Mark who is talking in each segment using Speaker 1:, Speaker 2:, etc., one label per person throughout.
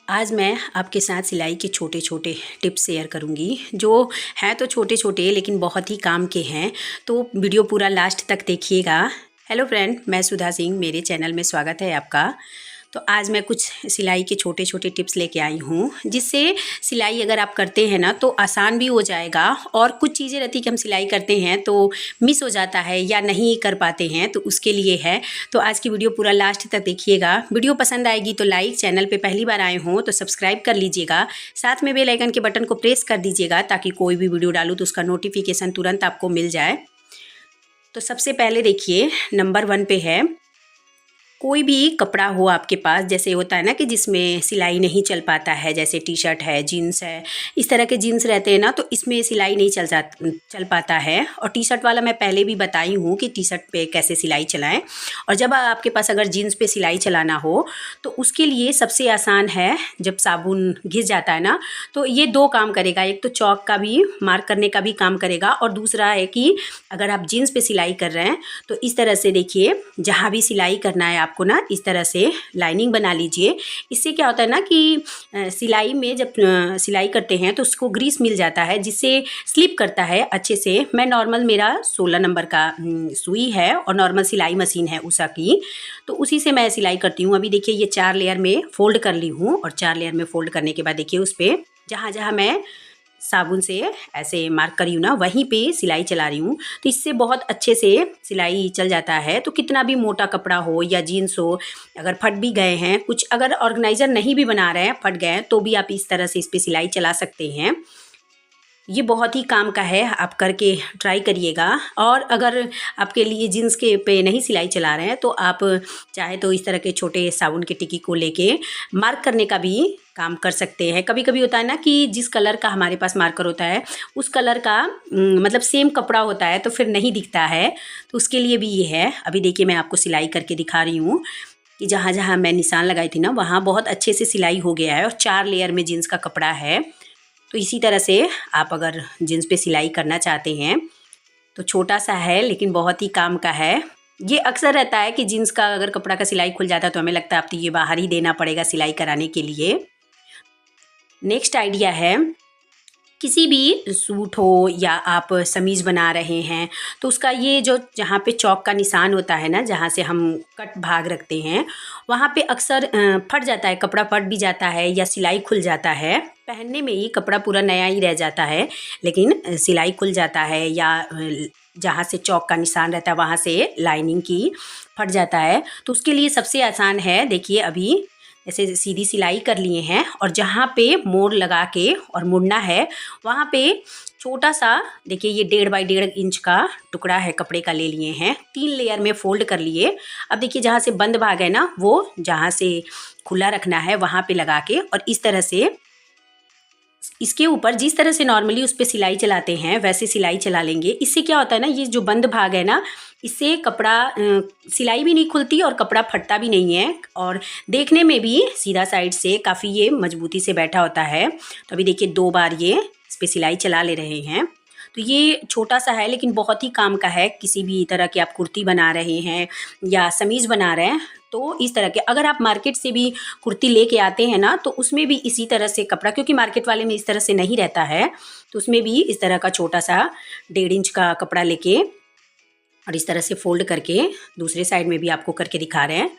Speaker 1: आज मैं आपके साथ सिलाई के छोटे छोटे टिप्स शेयर करूंगी जो हैं तो छोटे छोटे लेकिन बहुत ही काम के हैं। तो वीडियो पूरा लास्ट तक देखिएगा। हेलो फ्रेंड, मैं सुधा सिंह, मेरे चैनल में स्वागत है आपका। तो आज मैं कुछ सिलाई के छोटे छोटे टिप्स लेके आई हूँ जिससे सिलाई अगर आप करते हैं ना तो आसान भी हो जाएगा। और कुछ चीज़ें रहती कि हम सिलाई करते हैं तो मिस हो जाता है या नहीं कर पाते हैं, तो उसके लिए है। तो आज की वीडियो पूरा लास्ट तक देखिएगा। वीडियो पसंद आएगी तो लाइक, चैनल पे पहली बार आए हों तो सब्सक्राइब कर लीजिएगा। साथ में बेल आइकन के बटन को प्रेस कर दीजिएगा ताकि कोई भी वीडियो डालूँ तो उसका नोटिफिकेशन तुरंत आपको मिल जाए। तो सबसे पहले देखिए, नंबर 1 पे है, कोई भी कपड़ा हो आपके पास, जैसे होता है ना कि जिसमें सिलाई नहीं चल पाता है, जैसे टी शर्ट है, जीन्स है, इस तरह के जीन्स रहते हैं ना, तो इसमें सिलाई नहीं चल पाता है। और टी शर्ट वाला मैं पहले भी बताई हूँ कि टी शर्ट पे कैसे सिलाई चलाएं। और जब आपके पास अगर जीन्स पे सिलाई चलाना हो तो उसके लिए सबसे आसान है, जब साबुन घिस जाता है ना तो ये 2 काम करेगा। एक तो चौक का भी, मार्क करने का भी काम करेगा, और दूसरा है कि अगर आप जीन्स पे सिलाई कर रहे हैं तो इस तरह से देखिए, जहाँ भी सिलाई करना है आपको ना, इस तरह से लाइनिंग बना लीजिए। इससे क्या होता है ना कि सिलाई में जब सिलाई करते हैं तो उसको ग्रीस मिल जाता है जिससे स्लिप करता है अच्छे से। मैं नॉर्मल, मेरा 16 नंबर का सुई है और नॉर्मल सिलाई मशीन है उषा की, तो उसी से मैं सिलाई करती हूँ। अभी देखिए ये 4 लेयर में फ़ोल्ड कर ली हूँ, और 4 लेयर में फ़ोल्ड करने के बाद देखिए उस पर जहाँ जहाँ मैं साबुन से ऐसे मार्क करी हूँ ना, वहीं पे सिलाई चला रही हूँ। तो इससे बहुत अच्छे से सिलाई चल जाता है। तो कितना भी मोटा कपड़ा हो या जीन्स हो, अगर फट भी गए हैं, कुछ अगर ऑर्गेनाइज़र नहीं भी बना रहे हैं, फट गए हैं, तो भी आप इस तरह से इस पर सिलाई चला सकते हैं। ये बहुत ही काम का है, आप करके ट्राई करिएगा। और अगर आपके लिए जीन्स के पे नहीं सिलाई चला रहे हैं तो आप चाहे तो इस तरह के छोटे साबुन की टिक्की को लेके मार्क करने का भी काम कर सकते हैं। कभी कभी होता है ना कि जिस कलर का हमारे पास मार्कर होता है उस कलर का मतलब सेम कपड़ा होता है तो फिर नहीं दिखता है, तो उसके लिए भी ये है। अभी देखिए मैं आपको सिलाई करके दिखा रही हूँ कि जहाँ जहाँ मैं निशान लगाई थी ना वहाँ बहुत अच्छे से सिलाई हो गया है। और 4 लेयर में जीन्स का कपड़ा है। तो इसी तरह से आप अगर जीन्स पे सिलाई करना चाहते हैं तो छोटा सा है लेकिन बहुत ही काम का है। ये अक्सर रहता है कि जीन्स का अगर कपड़ा का सिलाई खुल जाता है तो हमें लगता है अब तो ये बाहर ही देना पड़ेगा सिलाई कराने के लिए। नेक्स्ट आइडिया है, किसी भी सूट हो या आप समीज़ बना रहे हैं तो उसका ये जो जहाँ पे चौक का निशान होता है ना, जहाँ से हम कट भाग रखते हैं, वहाँ पे अक्सर फट जाता है, कपड़ा फट भी जाता है या सिलाई खुल जाता है। पहनने में ही कपड़ा पूरा नया ही रह जाता है लेकिन सिलाई खुल जाता है, या जहाँ से चौक का निशान रहता है वहाँ से लाइनिंग की फट जाता है। तो उसके लिए सबसे आसान है, देखिए अभी ऐसे सीधी सिलाई कर लिए हैं और जहाँ पे मोड़ लगा के और मुड़ना है वहाँ पे छोटा सा, देखिए ये 1.5 बाई 1.5 इंच का टुकड़ा है कपड़े का, ले लिए हैं, 3 लेयर में फ़ोल्ड कर लिए। अब देखिए जहाँ से बंद भाग है ना, वो जहाँ से खुला रखना है वहाँ पे लगा के, और इस तरह से इसके ऊपर जिस तरह से नॉर्मली उस पर सिलाई चलाते हैं वैसे सिलाई चला लेंगे। इससे क्या होता है ना, ये जो बंद भाग है ना, इससे कपड़ा सिलाई भी नहीं खुलती और कपड़ा फटता भी नहीं है, और देखने में भी सीधा साइड से काफ़ी ये मजबूती से बैठा होता है। तो अभी देखिए 2 बार ये इस पर सिलाई चला ले रहे हैं। तो ये छोटा सा है लेकिन बहुत ही काम का है। किसी भी तरह की आप कुर्ती बना रहे हैं या समीज़ बना रहे हैं तो इस तरह के, अगर आप मार्केट से भी कुर्ती लेके आते हैं ना तो उसमें भी इसी तरह से कपड़ा, क्योंकि मार्केट वाले में इस तरह से नहीं रहता है, तो उसमें भी इस तरह का छोटा सा 1.5 इंच का कपड़ा लेके और इस तरह से फ़ोल्ड करके दूसरे साइड में भी आपको करके दिखा रहे हैं।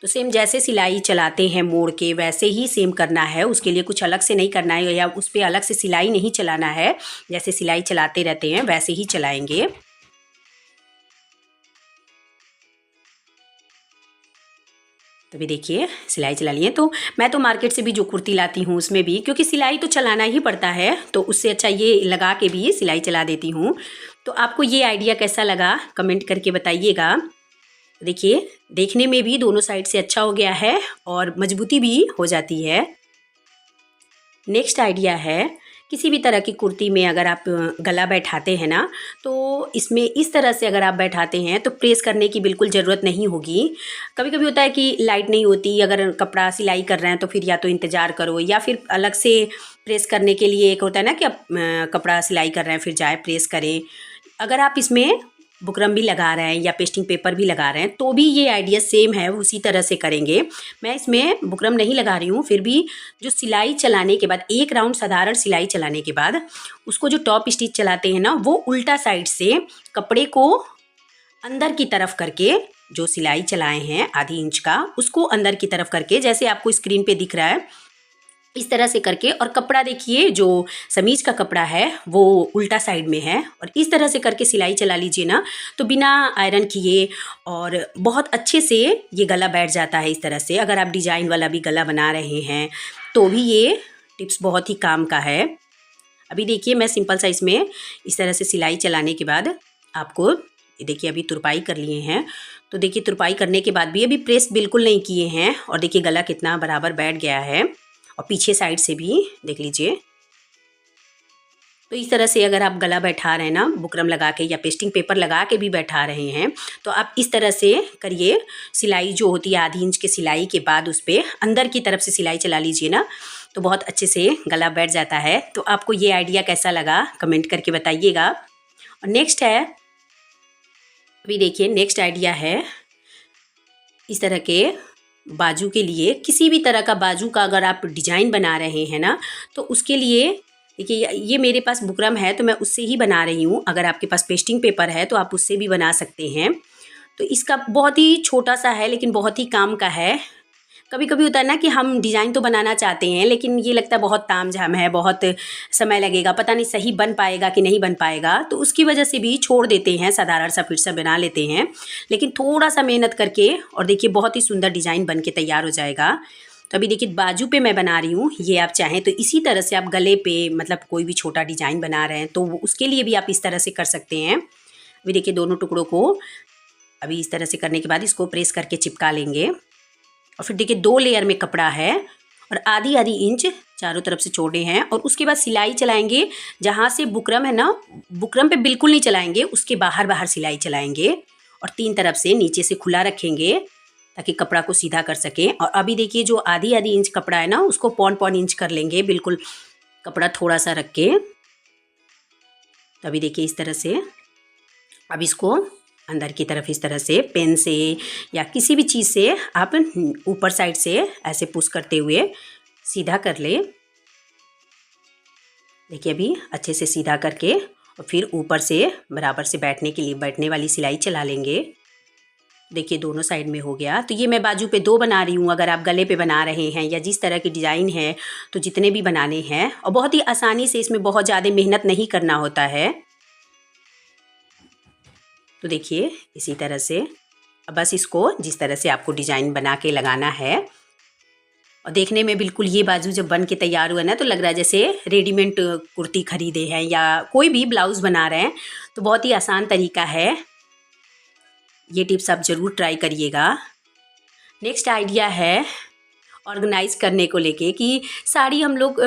Speaker 1: तो सेम जैसे सिलाई चलाते हैं मोड़ के वैसे ही सेम करना है। उसके लिए कुछ अलग से नहीं करना है या उस पर अलग से सिलाई नहीं चलाना है, जैसे सिलाई चलाते रहते हैं वैसे ही चलाएंगे। तो भी देखिए सिलाई चला लिए। तो मैं तो मार्केट से भी जो कुर्ती लाती हूँ उसमें भी, क्योंकि सिलाई तो चलाना ही पड़ता है, तो उससे अच्छा ये लगा के भी सिलाई चला देती हूँ। तो आपको ये आइडिया कैसा लगा कमेंट करके बताइएगा। देखिए देखने में भी दोनों साइड से अच्छा हो गया है और मजबूती भी हो जाती है। नेक्स्ट आइडिया है, किसी भी तरह की कुर्ती में अगर आप गला बैठाते हैं ना तो इसमें इस तरह से अगर आप बैठाते हैं तो प्रेस करने की बिल्कुल ज़रूरत नहीं होगी। कभी कभी होता है कि लाइट नहीं होती, अगर कपड़ा सिलाई कर रहे हैं तो फिर या तो इंतज़ार करो या फिर अलग से प्रेस करने के लिए एक होता है ना कि आप कपड़ा सिलाई कर रहे हैं फिर जाए प्रेस करें। अगर आप इसमें बुकरम भी लगा रहे हैं या पेस्टिंग पेपर भी लगा रहे हैं तो भी ये आइडिया सेम है, उसी तरह से करेंगे। मैं इसमें बुकरम नहीं लगा रही हूँ, फिर भी जो सिलाई चलाने के बाद एक राउंड साधारण सिलाई चलाने के बाद उसको जो टॉप स्टिच चलाते हैं ना, वो उल्टा साइड से कपड़े को अंदर की तरफ करके, जो सिलाई चलाए हैं आधी इंच का उसको अंदर की तरफ करके, जैसे आपको स्क्रीन पे दिख रहा है इस तरह से करके, और कपड़ा देखिए जो समीज का कपड़ा है वो उल्टा साइड में है, और इस तरह से करके सिलाई चला लीजिए ना तो बिना आयरन किए और बहुत अच्छे से ये गला बैठ जाता है। इस तरह से अगर आप डिजाइन वाला भी गला बना रहे हैं तो भी ये टिप्स बहुत ही काम का है। अभी देखिए मैं सिंपल सा इसमें इस तरह से सिलाई चलाने के बाद आपको ये देखिए अभी तुरपाई कर लिए हैं, तो देखिए तुरपाई करने के बाद भी अभी प्रेस बिल्कुल नहीं किए हैं, और देखिए गला कितना बराबर बैठ गया है, और पीछे साइड से भी देख लीजिए। तो इस तरह से अगर आप गला बैठा रहे हैं ना बुकरम लगा के या पेस्टिंग पेपर लगा के भी बैठा रहे हैं तो आप इस तरह से करिए। सिलाई जो होती है आधी इंच के सिलाई के बाद उस पर अंदर की तरफ से सिलाई चला लीजिए ना तो बहुत अच्छे से गला बैठ जाता है। तो आपको ये आइडिया कैसा लगा कमेंट करके बताइएगा। और नेक्स्ट है, अभी देखिए नेक्स्ट आइडिया है इस तरह के बाजू के लिए, किसी भी तरह का बाजू का अगर आप डिजाइन बना रहे हैं ना तो उसके लिए देखिए ये मेरे पास बुकरम है तो मैं उससे ही बना रही हूँ। अगर आपके पास पेस्टिंग पेपर है तो आप उससे भी बना सकते हैं। तो इसका बहुत ही छोटा सा है लेकिन बहुत ही काम का है। कभी कभी होता है ना कि हम डिज़ाइन तो बनाना चाहते हैं लेकिन ये लगता है बहुत तामझाम है, बहुत समय लगेगा, पता नहीं सही बन पाएगा कि नहीं बन पाएगा, तो उसकी वजह से भी छोड़ देते हैं, साधारण सा फिर से बना लेते हैं। लेकिन थोड़ा सा मेहनत करके और देखिए बहुत ही सुंदर डिज़ाइन बन के तैयार हो जाएगा। तो अभी देखिए बाजू पे मैं बना रही हूँ, ये आप चाहें तो इसी तरह से आप गले पे मतलब कोई भी छोटा डिज़ाइन बना रहे हैं तो उसके लिए भी आप इस तरह से कर सकते हैं। अभी देखिए दोनों टुकड़ों को अभी इस तरह से करने के बाद इसको प्रेस करके चिपका लेंगे, और फिर देखिए 2 लेयर में कपड़ा है और आधी आधी इंच चारों तरफ से छोड़े हैं, और उसके बाद सिलाई चलाएंगे। जहाँ से बुकरम है ना, बुकरम पे बिल्कुल नहीं चलाएंगे, उसके बाहर बाहर सिलाई चलाएंगे और 3 तरफ से नीचे से खुला रखेंगे ताकि कपड़ा को सीधा कर सकें। और अभी देखिए जो आधी आधी इंच कपड़ा है ना उसको 0.5 इंच कर लेंगे, बिल्कुल कपड़ा थोड़ा सा रख के। तो अभी देखिए इस तरह से अब इसको अंदर की तरफ इस तरह से पेन से या किसी भी चीज़ से आप ऊपर साइड से ऐसे पुश करते हुए सीधा कर ले। देखिए अभी अच्छे से सीधा करके और फिर ऊपर से बराबर से बैठने के लिए बैठने वाली सिलाई चला लेंगे। देखिए दोनों साइड में हो गया। तो ये मैं बाजू पे 2 बना रही हूँ। अगर आप गले पे बना रहे हैं या जिस तरह की डिज़ाइन है तो जितने भी बनाने हैं, और बहुत ही आसानी से, इसमें बहुत ज़्यादा मेहनत नहीं करना होता है। तो देखिए इसी तरह से बस इसको जिस तरह से आपको डिज़ाइन बना के लगाना है, और देखने में बिल्कुल ये बाजू जब बन के तैयार हुआ ना तो लग रहा है जैसे रेडीमेड कुर्ती खरीदे हैं या कोई भी ब्लाउज़ बना रहे हैं। तो बहुत ही आसान तरीका है, ये टिप्स आप ज़रूर ट्राई करिएगा। नेक्स्ट आइडिया है ऑर्गेनाइज़ करने को लेके कि साड़ी हम लोग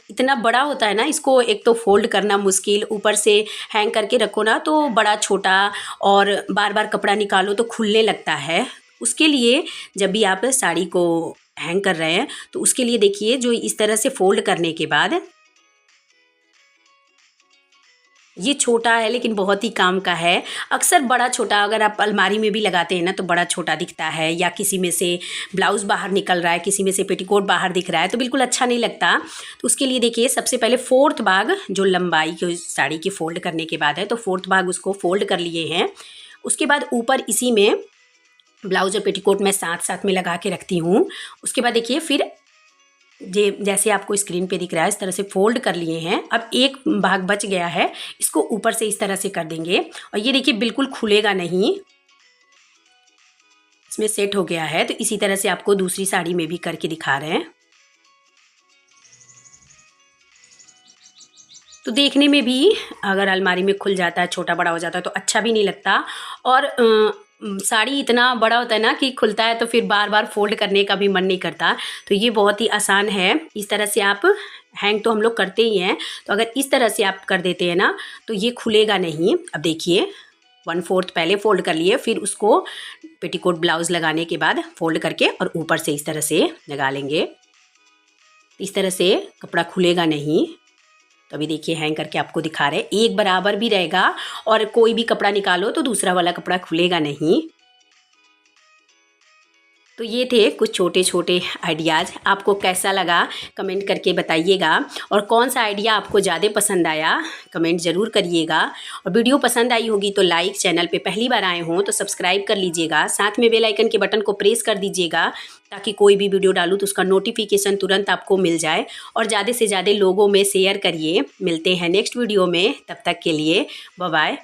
Speaker 1: इतना बड़ा होता है ना, इसको एक तो फोल्ड करना मुश्किल, ऊपर से हैंग करके रखो ना तो बड़ा छोटा, और बार बार कपड़ा निकालो तो खुलने लगता है। उसके लिए जब भी आप साड़ी को हैंग कर रहे हैं तो उसके लिए देखिए जो इस तरह से फोल्ड करने के बाद, ये छोटा है लेकिन बहुत ही काम का है। अक्सर बड़ा छोटा अगर आप अलमारी में भी लगाते हैं ना तो बड़ा छोटा दिखता है, या किसी में से ब्लाउज़ बाहर निकल रहा है, किसी में से पेटीकोट बाहर दिख रहा है तो बिल्कुल अच्छा नहीं लगता। तो उसके लिए देखिए सबसे पहले 4th भाग जो लंबाई की साड़ी की फ़ोल्ड करने के बाद है तो 4th भाग उसको फ़ोल्ड कर लिए हैं। उसके बाद ऊपर इसी में ब्लाउज़ और पेटीकोट मैं साथ साथ में लगा के रखती हूँ। उसके बाद देखिए फिर जैसे आपको स्क्रीन पे दिख रहा है इस तरह से फोल्ड कर लिए हैं। अब एक भाग बच गया है, इसको ऊपर से इस तरह से कर देंगे, और ये देखिए बिल्कुल खुलेगा नहीं, इसमें सेट हो गया है। तो इसी तरह से आपको दूसरी साड़ी में भी करके दिखा रहे हैं। तो देखने में भी अगर अलमारी में खुल जाता है, छोटा बड़ा हो जाता है तो अच्छा भी नहीं लगता, और साड़ी इतना बड़ा होता है ना कि खुलता है तो फिर बार बार फोल्ड करने का भी मन नहीं करता। तो ये बहुत ही आसान है, इस तरह से आप हैंग तो हम लोग करते ही हैं, तो अगर इस तरह से आप कर देते हैं ना तो ये खुलेगा नहीं। अब देखिए 1/4 पहले फ़ोल्ड कर लिए, फिर उसको पेटीकोट ब्लाउज़ लगाने के बाद फ़ोल्ड करके और ऊपर से इस तरह से लगा लेंगे। इस तरह से कपड़ा खुलेगा नहीं। तो अभी देखिए हैंग करके आपको दिखा रहे हैं, एक बराबर भी रहेगा और कोई भी कपड़ा निकालो तो दूसरा वाला कपड़ा खुलेगा नहीं। तो ये थे कुछ छोटे छोटे आइडियाज़। आपको कैसा लगा कमेंट करके बताइएगा, और कौन सा आइडिया आपको ज़्यादा पसंद आया कमेंट ज़रूर करिएगा। और वीडियो पसंद आई होगी तो लाइक, चैनल पे पहली बार आए हों तो सब्सक्राइब कर लीजिएगा, साथ में बेल आइकन के बटन को प्रेस कर दीजिएगा ताकि कोई भी वीडियो डालूँ तो उसका नोटिफिकेशन तुरंत आपको मिल जाए। और ज़्यादा से ज़्यादा लोगों में शेयर करिए। मिलते हैं नेक्स्ट वीडियो में, तब तक के लिए बाय बाय।